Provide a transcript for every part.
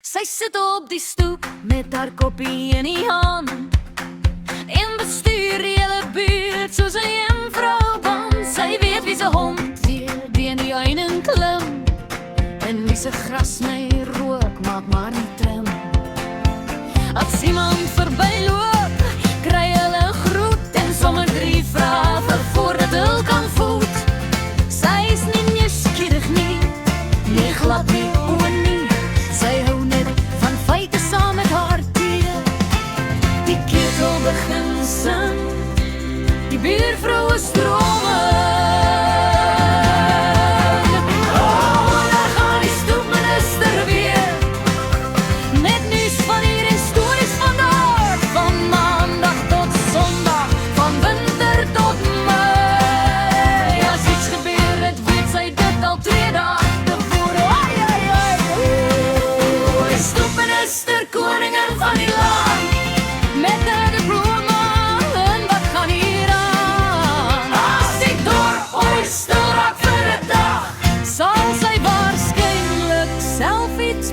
Sy sit op die stoep met haar koppie in die hand en bestuur die hele buurt soos 'n juffrouband. Sy weet wie se hond die in die heining klim en wie se gras my rook, maak maar nie trim. As iemand verbyloop, kry hulle 'n groet en sommer 3 vrae voordat hulle kan voet. Sy is nie nuuskierig nie, nie glad nie, o nie. Sy hou net van feite saam met haar dier. Die ketel begin sing, die buurvrou is drome.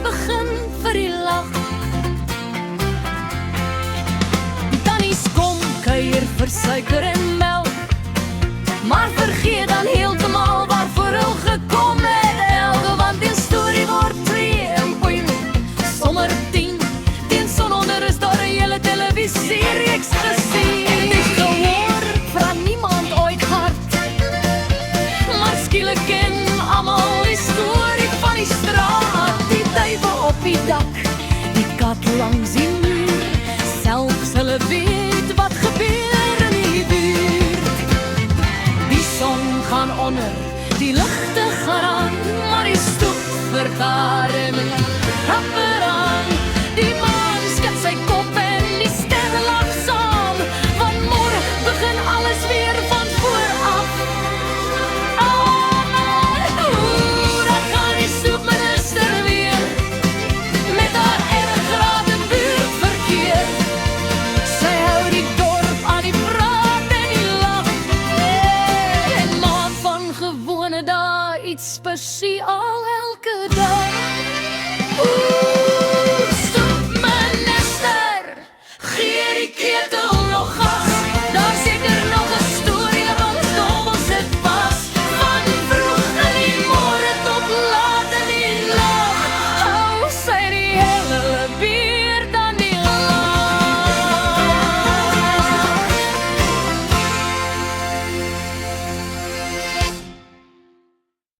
Begin vir die lag. Tannies kom kuier vir suiker en melk, maar vergeet dan heeltemal waarvoor hulle gekom het. Elke want die storie word 2 en boeien, sommer 10. Teen son onder is daar 'n hele televisiereeks gesien. En die gehoor van niemand ooit hart, maar skielik ken almal die storie van die straat. Op die dak, die kat langs die